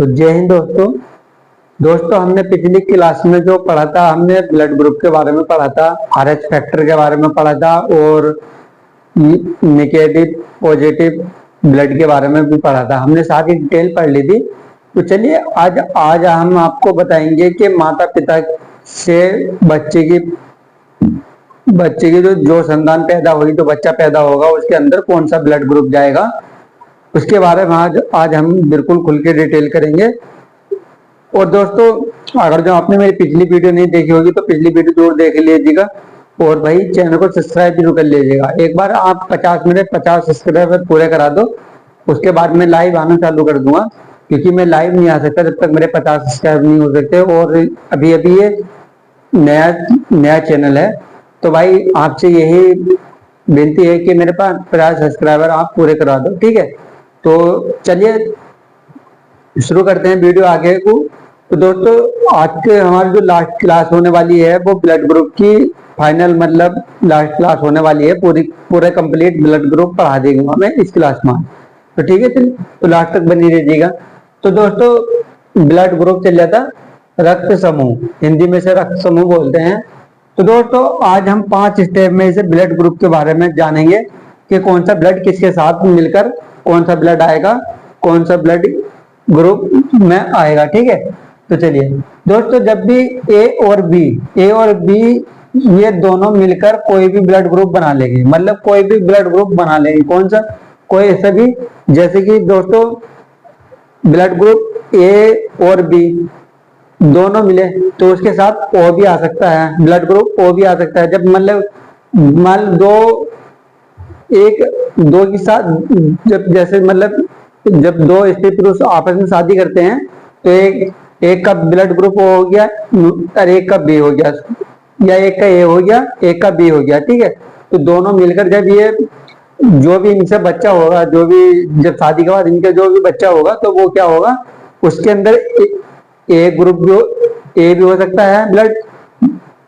तो जय हिंद दोस्तों। हमने पिछली क्लास में जो पढ़ा था, हमने ब्लड ग्रुप के बारे में पढ़ा था, आरएच फैक्टर के बारे में पढ़ा था और नेगेटिव पॉजिटिव ब्लड के बारे में भी पढ़ा था। हमने सारी डिटेल पढ़ ली थी। तो चलिए आज आज हम आपको बताएंगे कि माता पिता से बच्चे की जो संतान पैदा होगी, तो बच्चा पैदा होगा, उसके अंदर कौन सा ब्लड ग्रुप जाएगा, उसके बारे में आज हम बिल्कुल खुल के डिटेल करेंगे। और दोस्तों, अगर जो आपने मेरी पिछली वीडियो नहीं देखी होगी तो पिछली वीडियो जरूर देख लीजिएगा और भाई चैनल को सब्सक्राइब जरूर कर लीजिएगा। एक बार आप 50 सब्सक्राइबर पूरे करा दो, उसके बाद मैं लाइव आना चालू कर दूंगा, क्योंकि मैं लाइव नहीं आ सकता जब तक मेरे 50 सब्सक्राइब नहीं हो सकते। और अभी अभी ये नया चैनल है, तो भाई आपसे यही विनती है कि मेरे पास 50 सब्सक्राइबर आप पूरे करा दो, ठीक है। तो चलिए शुरू करते हैं वीडियो आगे को। तो दोस्तों, आज के हमारी जो लास्ट क्लास होने वाली है वो ब्लड ग्रुप की फाइनल मतलब लास्ट क्लास होने वाली है। पूरे कंप्लीट ब्लड ग्रुप पढ़ा देंगे मैं इस क्लास में। तो ठीक है, तो लास्ट तक बनी रहिएगा। तो दोस्तों, ब्लड ग्रुप चल जाता रक्त समूह, हिंदी में से रक्त समूह बोलते हैं। तो दोस्तों, आज हम 5 स्टेप में से ब्लड ग्रुप के बारे में जानेंगे कि कौन सा ब्लड किसके साथ मिलकर कौन सा ब्लड आएगा, कौन सा ब्लड ग्रुप में आएगा, ठीक है। तो चलिए दोस्तों, जब भी ए और बी ये दोनों मिलकर कोई भी ब्लड ग्रुप बना लेंगे, मतलब कोई भी ब्लड ग्रुप बना लेंगे, कौन सा, कोई ऐसा भी, जैसे कि दोस्तों ब्लड ग्रुप ए और बी दोनों मिले तो उसके साथ ओ भी आ सकता है, ब्लड ग्रुप ओ भी आ सकता है। जब मतलब मान दो के साथ जब जैसे मतलब जब दो स्त्री पुरुष आपस में शादी करते हैं तो एक का ब्लड ग्रुप ओ हो गया और एक का बी हो गया, या एक का ए हो गया एक का बी हो गया, ठीक है। तो दोनों मिलकर जब ये जो भी इनसे बच्चा होगा, जो भी जब शादी के बाद इनका जो भी बच्चा होगा, तो वो क्या होगा, उसके अंदर ए ग्रुप ए भी हो सकता है ब्लड,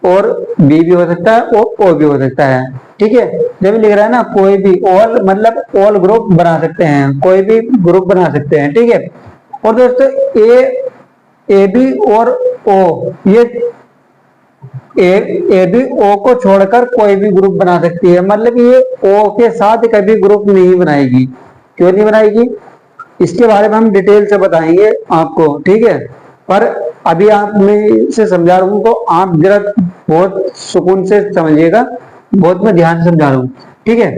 और बी भी हो सकता है और ओ भी हो सकता है, ठीक है। जब लिख रहा है ना कोई भी, ऑल मतलब ऑल ग्रुप बना सकते हैं, कोई भी ग्रुप बना सकते हैं, ठीक है। और दोस्तों ए बी और ओ, ये ए बी ओ को छोड़कर कोई भी ग्रुप बना सकती है, मतलब ये ओ के साथ कभी ग्रुप नहीं बनाएगी। क्यों नहीं बनाएगी, इसके बारे में हम डिटेल से बताएंगे आपको, ठीक है। पर अभी आप मैं से समझा रहा हूं तो आप जरा बहुत सुकून से समझिएगा, बहुत मैं ध्यान से समझा रहा हूं, ठीक है।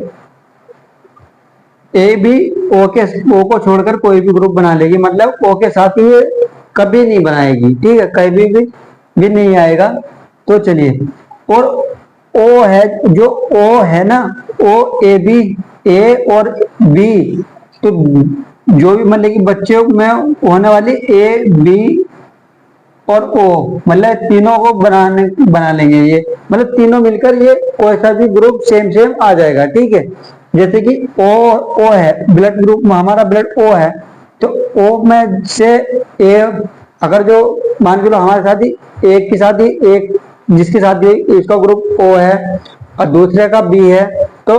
ए बी ओ को छोड़कर कोई भी ग्रुप बना लेगी, मतलब ओ के साथ ये कभी नहीं बनाएगी, ठीक है, कभी भी नहीं आएगा। तो चलिए, और ओ है, जो ओ है ना, ओ ए बी, ए और बी, तो जो भी मतलब कि बच्चे में होने वाली ए बी और ओ, मतलब तीनों को बना लेंगे ये, मतलब तीनों मिलकर ये कोई सा भी ग्रुप सेम आ जाएगा, ठीक है। जैसे कि ओ है ब्लड ग्रुप में, हमारा ब्लड ओ है, तो ओ में से ए, अगर जो मान के लो हमारे साथ ही एक के साथ ही एक, जिसके साथ ही इसका ग्रुप ओ है और दूसरे का बी है, तो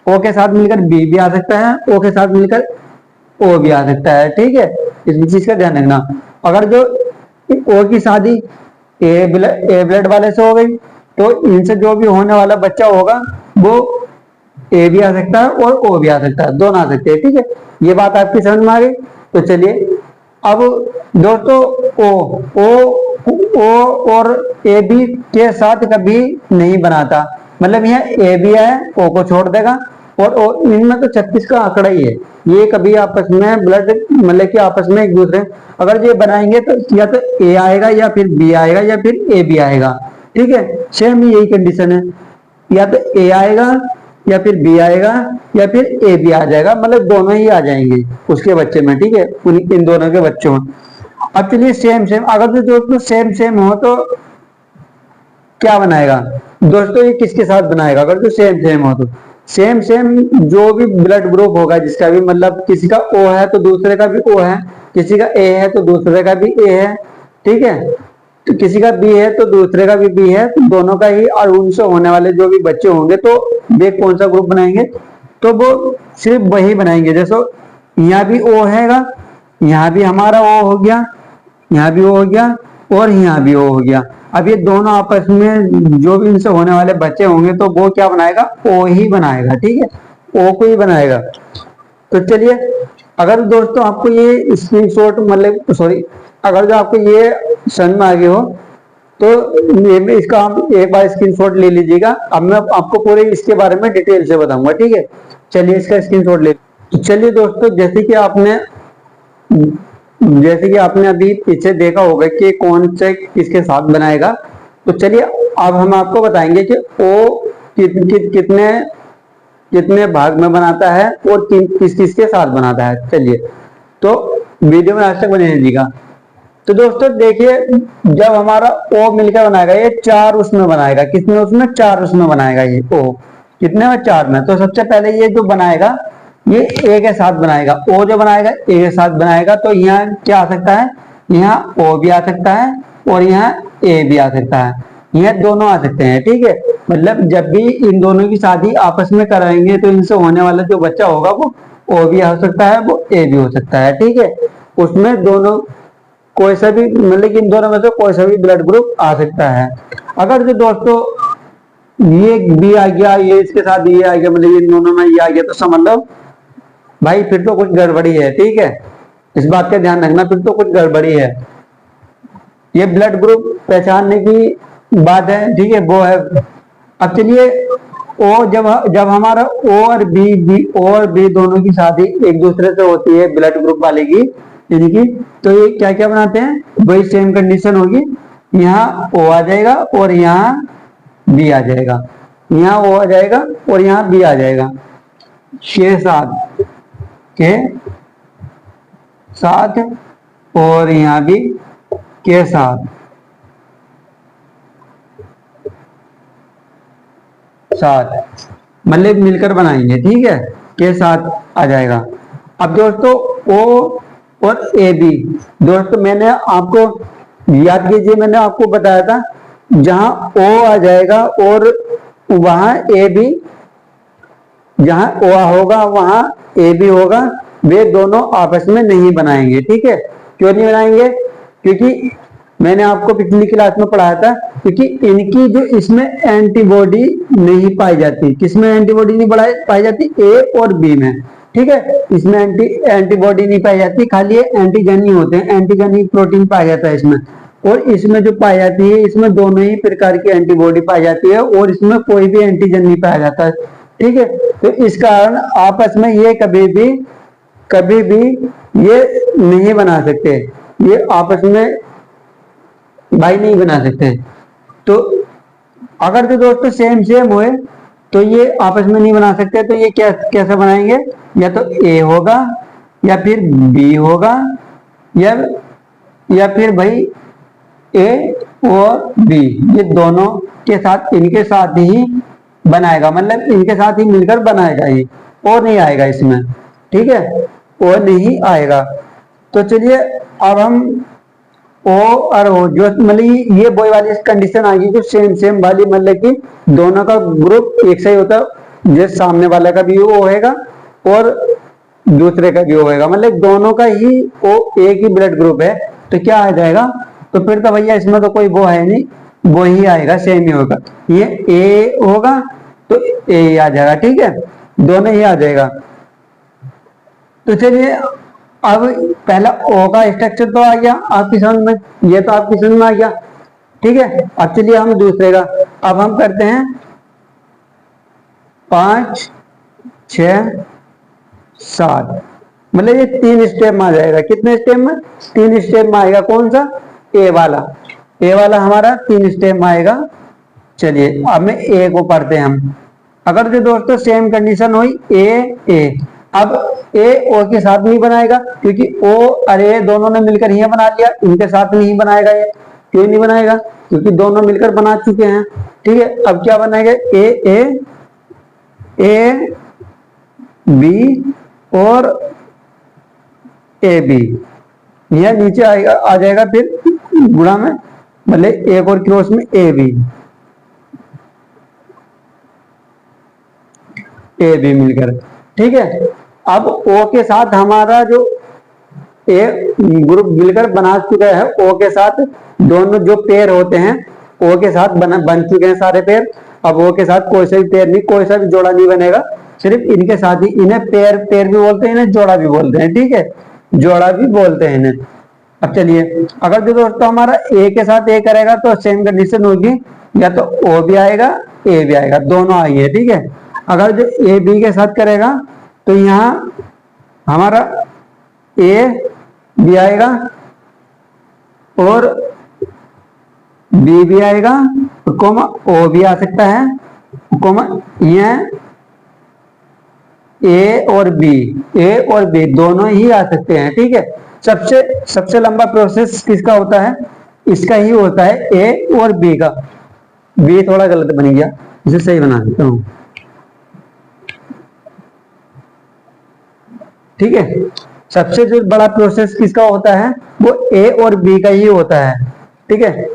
ओ के साथ मिलकर बी भी आ सकता है, ओ के साथ मिलकर ओ भी आ सकता है, ठीक है। इस चीज का ध्यान रखना। अगर जो ओ की शादी ए ब्लड वाले से हो गई, तो इनसे जो भी होने वाला बच्चा होगा वो ए भी आ सकता है और ओ भी आ सकता है, दोनों आ सकते हैं, ठीक है। ये बात आपकी समझ में आ गई। तो चलिए अब दोस्तों, ओ और ए बी के साथ कभी नहीं बनाता, मतलब यहाँ ए बी है, ओ को छोड़ देगा, और इनमें तो 36 का आंकड़ा ही है, ये कभी आपस में ब्लड मतलब कि आपस में एक दूसरे अगर ये बनाएंगे तो या तो ए आएगा या फिर बी आएगा या फिर ए बी आएगा, ठीक है। सेम यही कंडीशन है, या तो ए आएगा या फिर बी आएगा या फिर ए बी आ जाएगा, मतलब दोनों ही आ जाएंगे उसके बच्चे में, ठीक है, इन दोनों के बच्चों में। अब चलिए सेम अगर जो दोस्तों सेम हो तो क्या बनाएगा दोस्तों, ये किसके साथ बनाएगा, अगर जो सेम हो तो सेम जो भी ब्लड ग्रुप होगा, जिसका भी मतलब किसी का ओ है तो दूसरे का भी ओ है, किसी का ए है तो दूसरे का भी ए है, ठीक है। तो किसी का बी है तो दूसरे का भी बी है, तो दोनों का ही, और उनसे होने वाले जो भी बच्चे होंगे तो वे कौन सा ग्रुप बनाएंगे, तो वो सिर्फ वही बनाएंगे। जैसे यहाँ भी ओ हैगा यहाँ भी हमारा ओ हो गया, यहाँ भी ओ हो गया, और यहाँ भी ओ हो गया। अब ये दोनों आपस में जो भी इनसे होने वाले बच्चे होंगे तो वो क्या बनाएगा, ओ ही बनाएगा। ठीक है, ओ को ही बनाएगा। तो चलिए, अगर दोस्तों आपको ये स्क्रीनशॉट मतलब सॉरी, अगर जो आपको ये समझ में आ गया हो तो ये इसका आप एक बार स्क्रीनशॉट ले लीजिएगा। अब मैं आपको पूरे इसके बारे में डिटेल से बताऊंगा। ठीक है, चलिए इसका स्क्रीनशॉट ले। तो चलिए दोस्तों, जैसे कि आपने अभी पीछे देखा होगा कि कौन से किसके साथ बनाएगा, तो चलिए अब हम आपको बताएंगे कि ओ कितने कितने भाग में बनाता है और किस किस के साथ बनाता है। चलिए, तो वीडियो में आज तक बने रहिएगा। तो दोस्तों देखिए, जब हमारा ओ मिलकर बनाएगा, ये चार उसमें बनाएगा। कितने उसमें, चार उसमें बनाएगा ये ओ। कितने में, चार में। तो सबसे पहले ये जो बनाएगा ये ए के साथ बनाएगा। ओ जो बनाएगा ए के साथ बनाएगा, तो यहाँ क्या आ सकता है, यहाँ ओ भी आ सकता है और यहाँ ए भी आ सकता है। यह दोनों आ सकते हैं। ठीक है, मतलब जब भी इन दोनों की शादी आपस में कराएंगे तो इनसे होने वाला जो बच्चा होगा वो ओ भी हो सकता है, वो ए भी हो सकता है। ठीक है, उसमें दोनों कोई सा भी मतलब इन दोनों में से कोई सा भी ब्लड ग्रुप आ सकता है। अगर जो दोस्तों ये बी आ गया, ये इसके साथ ये आ गया, मतलब इन दोनों में ये आ गया, तो समझ लो भाई फिर तो कुछ गड़बड़ी है। ठीक है, इस बात का ध्यान रखना, फिर तो कुछ गड़बड़ी है। ये ब्लड ग्रुप पहचानने की बात है। ठीक है, वो है। अब चलिए, ओ जब जब हमारा ओ और बी दोनों की शादी एक दूसरे से होती है ब्लड ग्रुप वाले की, यानी कि, तो ये क्या क्या बनाते हैं, वही सेम कंडीशन होगी। यहाँ ओ आ जाएगा और यहाँ बी आ जाएगा, यहाँ ओ आ जाएगा और यहाँ बी आ जाएगा। के साथ और यहाँ भी के साथ मतलब मिलकर बनाएंगे। ठीक है, के साथ आ जाएगा। अब दोस्तों ओ और ए बी, दोस्तों मैंने आपको याद कीजिए, मैंने आपको बताया था जहां ओ आ जाएगा और वहां ए बी, जहां ओ होगा वहां ए बी होगा, वे दोनों आपस में नहीं बनाएंगे। ठीक है, क्यों नहीं बनाएंगे, क्योंकि मैंने आपको पिछली क्लास में पढ़ाया था, क्योंकि इनकी जो इसमें एंटीबॉडी नहीं पाई जाती। किसमें एंटीबॉडी नहीं पाई जाती, ए और बी में। ठीक है, इसमें एंटीबॉडी नहीं पाई जाती, खाली ये एंटीजन ही होते हैं, एंटीजन ही प्रोटीन पाया जाता है इसमें। और इसमें जो पाई जाती है, इसमें दोनों ही प्रकार की एंटीबॉडी पाई जाती है और इसमें कोई भी एंटीजन नहीं पाया जाता है। ठीक है, तो इस कारण आपस में ये कभी भी ये नहीं बना सकते, ये आपस में भाई नहीं बना सकते। तो अगर तो दोस्तों सेम सेम हुए तो ये आपस में नहीं बना सकते, तो ये कैसे बनाएंगे, या तो ए होगा या फिर बी होगा, या फिर भाई ए और बी, ये दोनों के साथ, इनके साथ ही बनाएगा, मतलब इनके साथ ही मिलकर बनाएगा ये, और नहीं आएगा इसमें। ठीक है, और नहीं आएगा। तो चलिए अब हम ओ और ओ जो मतलब ये बॉय वाली कंडीशन आ गई, जो सेम सेम वाली, मतलब कि दोनों का ग्रुप एक सही होता है, जैसे सामने वाला का भी ओ होएगा और दूसरे का भी ओ होएगा, मतलब दोनों का ही ओ एक ही ब्लड ग्रुप है, तो क्या आ जाएगा, तो फिर तो भैया इसमें तो कोई वो है नहीं, वो ही आएगा, सेम ही होगा। ये ए होगा तो ए आ जाएगा। ठीक है, दोनों ही आ जाएगा। तो चलिए, अब पहला ओ का स्ट्रक्चर तो आ गया आपकी समझ में, ये तो आपकी समझ में आ गया। ठीक है, अब चलिए हम दूसरे का, अब हम करते हैं 5, 6, 7, मतलब ये 3 स्टेप में आ जाएगा। कितने स्टेप में, 3 स्टेप में आएगा। कौन सा, ए वाला हमारा 3 स्टेप में आएगा। चलिए अब में ए को पढ़ते हैं हम। अगर जो दोस्तों सेम कंडीशन हुई ए, अब ए ओ के साथ नहीं बनाएगा, क्योंकि ओ अरे दोनों ने मिलकर ये बना लिया, इनके साथ नहीं बनाएगा ये। क्यों नहीं बनाएगा, क्योंकि दोनों मिलकर बना चुके हैं। ठीक है, अब क्या बनाएगा, ए बी और ए बी, यह नीचे आएगा, आ जाएगा फिर गुणा में, मतलब एक और क्रॉस में ए बी मिलकर। ठीक है, अब ओ के साथ हमारा जो ए ग्रुप मिलकर बना चुका है ओ के साथ। दोनों जो पेयर होते हैं ओ के साथ बन चुके हैं सारे पेयर। अब ओ के साथ कोई सा भी पेयर नहीं, कोई सा भी जोड़ा नहीं बनेगा, सिर्फ इनके साथ ही। इन्हें पेयर पेयर भी बोलते हैं, इन्हें जोड़ा भी बोलते हैं, ठीक है, जोड़ा भी बोलते हैं इन्हें। अब चलिए, अगर जो दोस्तों हमारा ए के साथ ए करेगा तो सेम कंडीशन होगी, या तो ओ भी आएगा ए भी आएगा, दोनों आएंगे, ठीक है। अगर जो ए बी के साथ करेगा तो यहाँ हमारा ए भी आएगा और बी भी आएगा, कोमा ओ भी आ सकता है, कोमा यह ए और बी दोनों ही आ सकते हैं, ठीक है। सबसे लंबा प्रोसेस किसका होता है? इसका ही होता है, ए और बी का। बी थोड़ा गलत बन गया, इसे सही बना देता हूं, ठीक है। सबसे जो बड़ा प्रोसेस किसका होता है वो ए और बी का ही होता है, ठीक है।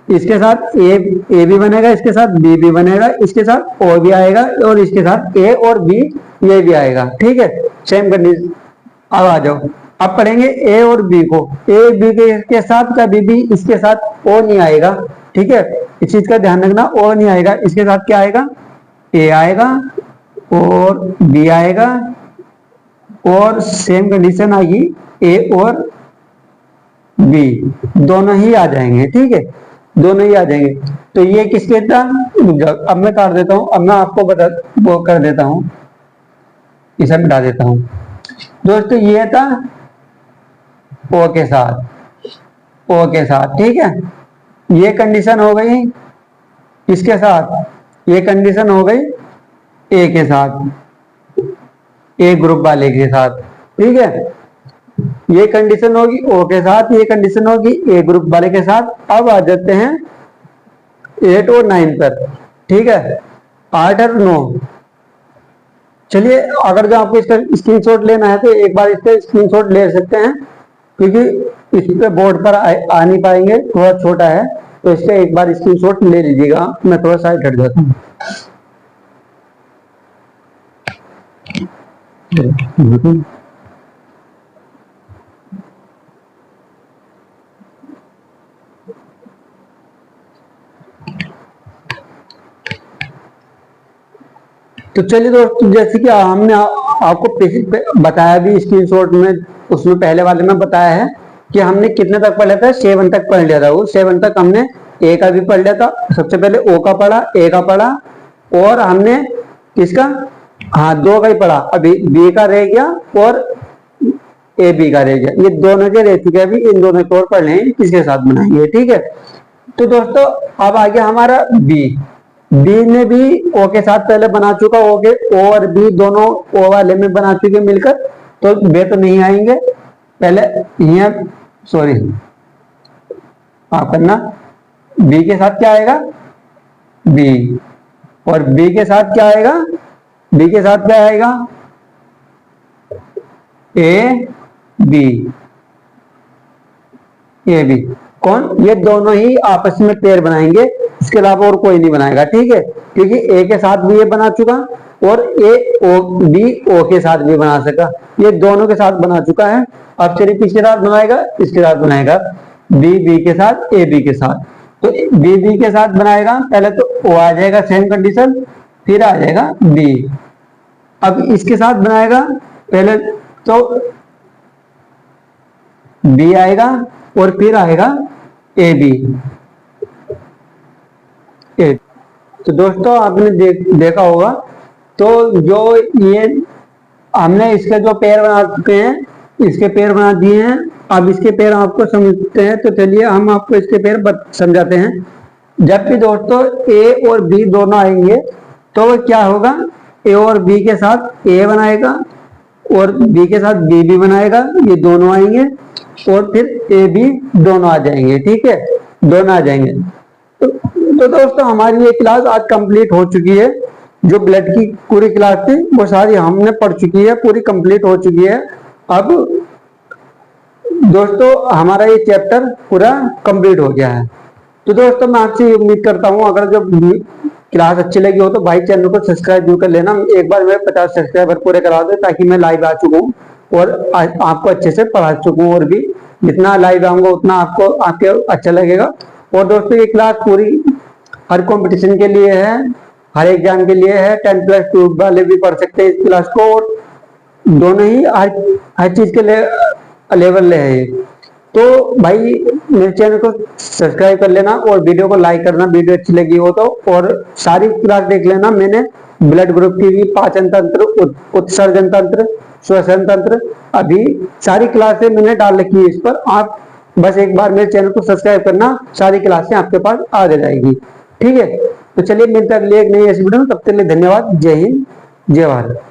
इसके साथ ए भी बनेगा, इसके साथ बी भी बनेगा, इसके साथ ओ भी आएगा और इसके साथ ए और बी ये भी आएगा, ठीक है। Same condition. अब आ जाओ, अब पढ़ेंगे ए और बी को। ए बी के साथ कभी भी इसके साथ ओ नहीं आएगा, ठीक है, इस चीज का ध्यान रखना, ओ नहीं आएगा। इसके साथ क्या आएगा? ए आएगा और बी आएगा और सेम कंडीशन आएगी ए और बी, दोनों ही आ जाएंगे, ठीक है, दोनों ही आ जाएंगे। तो ये किसके था? अब मैं काट देता हूं, अब मैं आपको वो कर देता हूं, इसे मिटा देता हूं। दोस्तों ये था ओ के साथ, ठीक है। ये कंडीशन हो गई इसके साथ, ये कंडीशन हो गई ए के साथ, ए ग्रुप वाले के साथ, ठीक है। ये कंडीशन होगी ओ के साथ, ये कंडीशन होगी ए ग्रुप वाले के साथ। अब आ जाते हैं 8 और 9 पर, ठीक है, 8 और 9। चलिए, अगर जो आपको इसका स्क्रीनशॉट लेना है तो एक बार इसका स्क्रीनशॉट ले सकते हैं, क्योंकि इस पे बोर्ड पर आ नहीं पाएंगे, थोड़ा छोटा है, तो इसका एक बार स्क्रीनशॉट ले लीजिएगा। मैं थोड़ा साइड हट जाता हूँ। तो चलिए दोस्तों, जैसे कि हमने आपको बताया भी स्क्रीनशॉट में, उसमें पहले वाले में बताया है कि हमने कितने तक पढ़ लिया था, 7 तक पढ़ लिया था। वो 7 तक हमने ए का भी पढ़ लिया था, सबसे पहले ओ का पढ़ा, ए का पढ़ा, और हमने किसका, हाँ 2 का ही पढ़ा। अभी बी का रह गया और ए बी का रह गया, ये दोनों के रह चुके, अभी इन दोनों को और पढ़ लें, किसके साथ बनाएंगे, ठीक है। तो दोस्तों अब आ गया हमारा बी ने भी ओ के साथ पहले बना चुका, ओ और बी दोनों ओ वाले में बना चुके मिलकर, तो बे तो नहीं आएंगे। पहले यहाँ सॉरी आप करना, बी के साथ क्या आएगा? बी, और बी के साथ क्या आएगा? बी के साथ क्या आएगा? A B, A B. कौन? ये दोनों ही आपस में पेयर बनाएंगे, इसके अलावा और कोई नहीं बनाएगा, ठीक है, क्योंकि ए के साथ भी ये बना चुका और ए ओ बी ओ के साथ भी बना सका, ये दोनों के साथ बना चुका है। अब चलिए किसके साथ बनाएगा? इसके साथ बनाएगा, बी के साथ, ए बी के साथ। तो बी के साथ बनाएगा, पहले तो ओ आ जाएगा सेम कंडीशन, फिर आ जाएगा बी। अब इसके साथ बनाएगा, पहले तो बी आएगा और फिर आएगा ए बी। तो दोस्तों आपने देखा होगा, तो जो ये हमने इसके जो पेयर बना चुके हैं, इसके पेयर बना दिए हैं। अब इसके पेयर आपको समझते हैं, तो चलिए हम आपको इसके पेयर समझाते हैं। जब भी दोस्तों ए और बी दोनों आएंगे तो क्या होगा? ए और बी के साथ ए बनाएगा और बी के साथ बी भी बनाएगा, ये दोनों आएंगे, और फिर ए बी दोनों आ जाएंगे, ठीक है, दोनों आ जाएंगे। तो दोस्तों हमारी ये क्लास आज कंप्लीट हो चुकी है। जो ब्लड की पूरी क्लास थी वो सारी हमने पढ़ चुकी है, पूरी कंप्लीट हो चुकी है। अब दोस्तों हमारा ये चैप्टर पूरा कंप्लीट हो गया है। तो दोस्तों मैं आपसे ये उम्मीद करता हूँ, अगर जो क्लास अच्छी लगी हो तो भाई चैनल को सब्सक्राइब जरूर कर लेना। एक बार मेरे 50 सब्सक्राइबर पूरे करा दो, ताकि मैं लाइव आ चुका हूँ और आपको अच्छे से पढ़ा चुका हूँ, और भी जितना लाइव आऊंगा उतना आपको आपके अच्छा लगेगा। और दोस्तों ये क्लास पूरी हर कंपटीशन के लिए है, हर एग्जाम के लिए है, 10+2 वाले भी पढ़ सकते हैं इस क्लास को, और दोनों ही हर चीज के लिए लेवल है ये। तो भाई मेरे चैनल को सब्सक्राइब कर लेना और वीडियो को लाइक करना वीडियो अच्छी लगी हो तो, और सारी क्लास देख लेना। मैंने ब्लड ग्रुप की भी, पाचन तंत्र, उत्सर्जन तंत्र, श्वसन तंत्र, अभी सारी क्लासें मैंने डाल रखी है इस पर। आप बस एक बार मेरे चैनल को सब्सक्राइब करना, सारी क्लासें आपके पास आ जाएगी। ठीक है, तो चलिए मिलते हैं अगले एक नई ऐसी वीडियो में। तब तक के लिए धन्यवाद। जय हिंद, जय भारत।